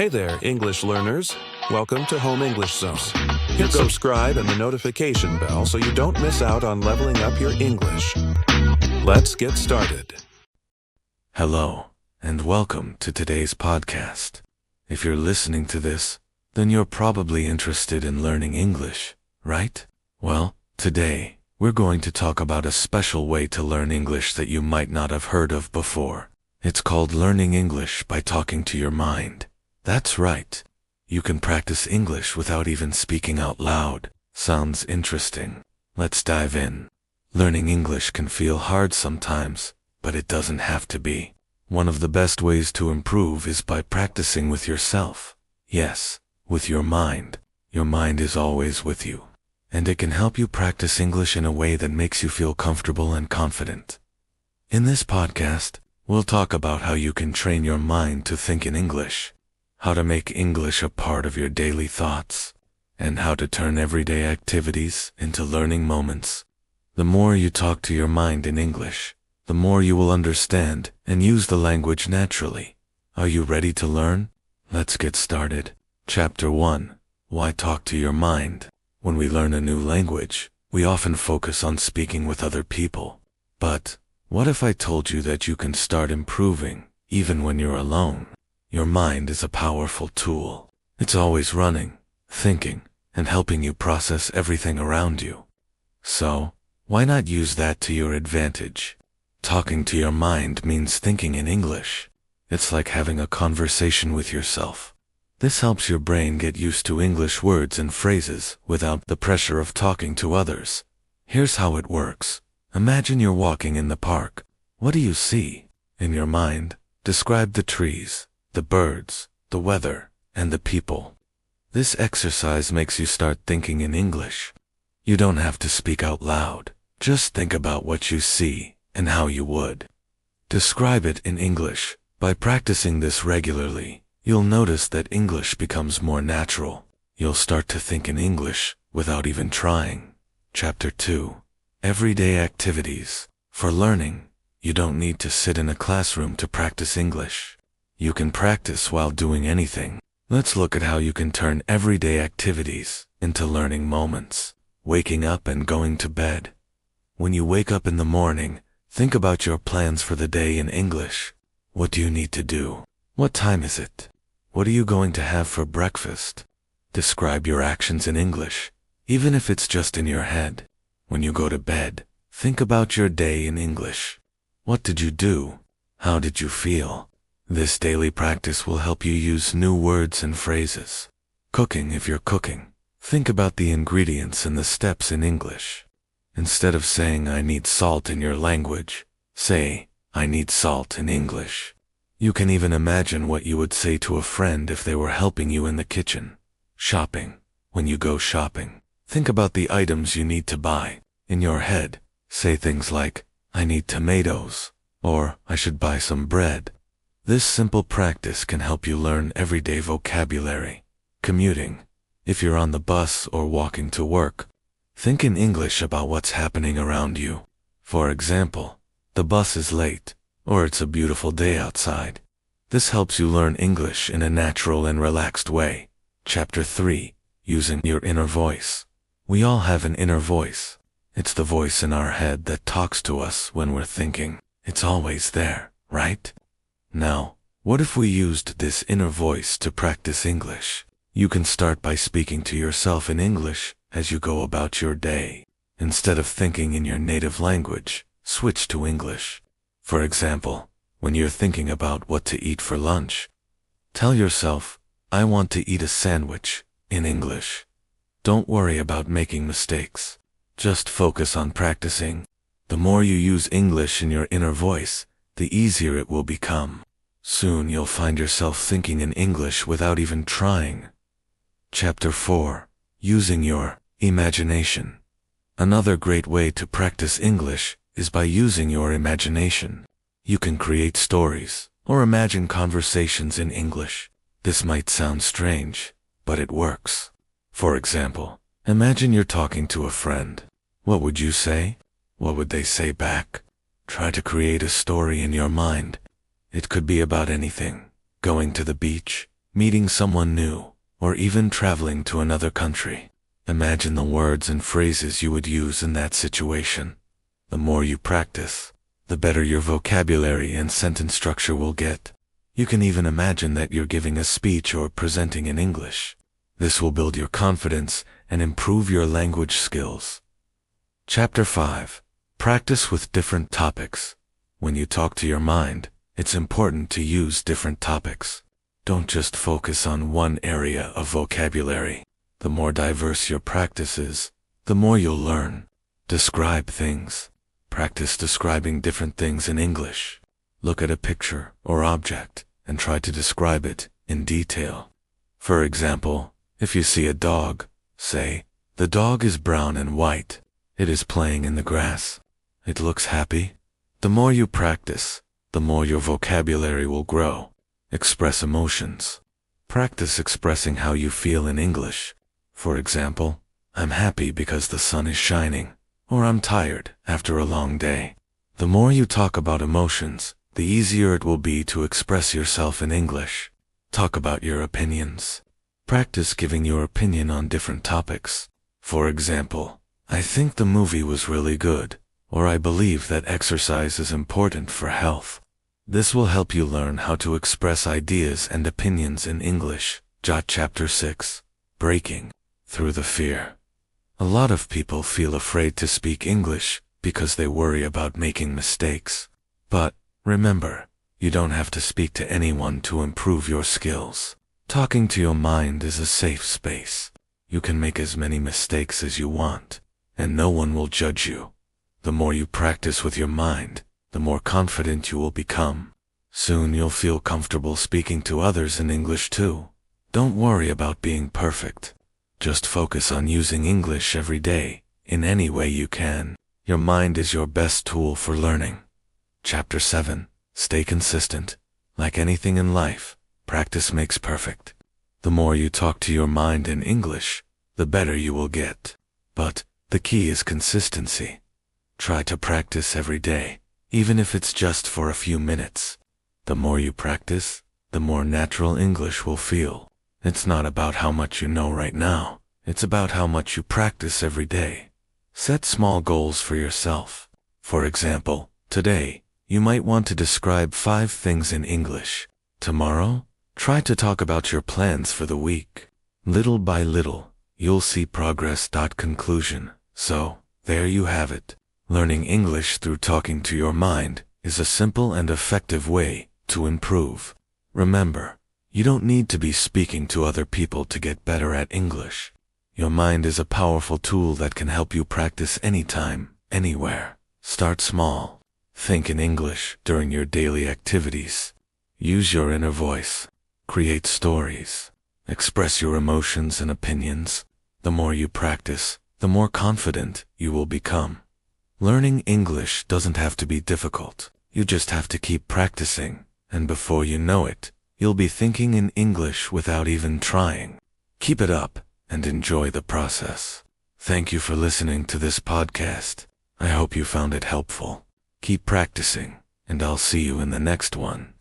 Hey there, English learners. Welcome to Home English Zone. Hit subscribe and the notification bell so you don't miss out on leveling up your English. Let's get started. Hello, and welcome to today's podcast. If you're listening to this, then you're probably interested in learning English, right? Well, today, we're going to talk about a special way to learn English that you might not have heard of before. It's called learning English by talking to your mind. That's right. You can practice English without even speaking out loud. Sounds interesting. Let's dive in. Learning English can feel hard sometimes, but it doesn't have to be. One of the best ways to improve is by practicing with yourself. Yes, with your mind. Your mind is always with you, and it can help you practice English in a way that makes you feel comfortable and confident. In this podcast, we'll talk about how you can train your mind to think in English, how to make English a part of your daily thoughts, and how to turn everyday activities into learning moments. The more you talk to your mind in English, the more you will understand and use the language naturally. Are you ready to learn? Let's get started. Chapter 1. Why talk to your mind? When we learn a new language, we often focus on speaking with other people. But what if I told you that you can start improving even when you're alone? Your mind is a powerful tool. It's always running, thinking, and helping you process everything around you. So, why not use that to your advantage? Talking to your mind means thinking in English. It's like having a conversation with yourself. This helps your brain get used to English words and phrases without the pressure of talking to others. Here's how it works. Imagine you're walking in the park. What do you see? In your mind, describe the trees, the birds, the weather, and the people. This exercise makes you start thinking in English. You don't have to speak out loud. Just think about what you see and how you would describe it in English. By practicing this regularly, you'll notice that English becomes more natural. You'll start to think in English without even trying. Chapter 2. Everyday activities. For learning, you don't need to sit in a classroom to practice English. You can practice while doing anything. Let's look at how you can turn everyday activities into learning moments. Waking up and going to bed. When you wake up in the morning, think about your plans for the day in English. What do you need to do? What time is it? What are you going to have for breakfast? Describe your actions in English, even if it's just in your head. When you go to bed, think about your day in English. What did you do? How did you feel? This daily practice will help you use new words and phrases. Cooking. If you're cooking, think about the ingredients and the steps in English. Instead of saying I need salt in your language, say I need salt in English. You can even imagine what you would say to a friend if they were helping you in the kitchen. Shopping. When you go shopping, think about the items you need to buy. In your head, say things like, I need tomatoes, or I should buy some bread. This simple practice can help you learn everyday vocabulary. Commuting. If you're on the bus or walking to work, think in English about what's happening around you. For example, the bus is late, or it's a beautiful day outside. This helps you learn English in a natural and relaxed way. Chapter 3. Using your inner voice. We all have an inner voice. It's the voice in our head that talks to us when we're thinking. It's always there, right? Now, what if we used this inner voice to practice English? You can start by speaking to yourself in English as you go about your day. Instead of thinking in your native language, switch to English. For example, when you're thinking about what to eat for lunch, tell yourself, I want to eat a sandwich, in English. Don't worry about making mistakes. Just focus on practicing. The more you use English in your inner voice, the easier it will become. Soon you'll find yourself thinking in English without even trying. Chapter 4. Using your imagination. Another great way to practice English is by using your imagination. You can create stories or imagine conversations in English. This might sound strange, but it works. For example, imagine you're talking to a friend. What would you say? What would they say back? Try to create a story in your mind. It could be about anything. Going to the beach, meeting someone new, or even traveling to another country. Imagine the words and phrases you would use in that situation. The more you practice, the better your vocabulary and sentence structure will get. You can even imagine that you're giving a speech or presenting in English. This will build your confidence and improve your language skills. Chapter 5. Practice with different topics. When you talk to your mind, it's important to use different topics. Don't just focus on one area of vocabulary. The more diverse your practice is, the more you'll learn. Describe things. Practice describing different things in English. Look at a picture or object and try to describe it in detail. For example, if you see a dog, say, "The dog is brown and white. It is playing in the grass. It looks happy." The more you practice, the more your vocabulary will grow. Express emotions. Practice expressing how you feel in English. For example, "I'm happy because the sun is shining," or "I'm tired after a long day." The more you talk about emotions, the easier it will be to express yourself in English. Talk about your opinions. Practice giving your opinion on different topics. For example, "I think the movie was really good," or "I believe that exercise is important for health." This will help you learn how to express ideas and opinions in English. Chapter 6. Breaking through the fear. A lot of people feel afraid to speak English because they worry about making mistakes. But remember, you don't have to speak to anyone to improve your skills. Talking to your mind is a safe space. You can make as many mistakes as you want, and no one will judge you. The more you practice with your mind, the more confident you will become. Soon you'll feel comfortable speaking to others in English too. Don't worry about being perfect. Just focus on using English every day, in any way you can. Your mind is your best tool for learning. Chapter 7. Stay consistent. Like anything in life, practice makes perfect. The more you talk to your mind in English, the better you will get. But the key is consistency. Try to practice every day, even if it's just for a few minutes. The more you practice, the more natural English will feel. It's not about how much you know right now. It's about how much you practice every day. Set small goals for yourself. For example, today, you might want to describe 5 things in English. Tomorrow, try to talk about your plans for the week. Little by little, you'll see progress. Conclusion. So, there you have it. Learning English through talking to your mind is a simple and effective way to improve. Remember, you don't need to be speaking to other people to get better at English. Your mind is a powerful tool that can help you practice anytime, anywhere. Start small. Think in English during your daily activities. Use your inner voice. Create stories. Express your emotions and opinions. The more you practice, the more confident you will become. Learning English doesn't have to be difficult. You just have to keep practicing, and before you know it, you'll be thinking in English without even trying. Keep it up and enjoy the process. Thank you for listening to this podcast. I hope you found it helpful. Keep practicing, and I'll see you in the next one.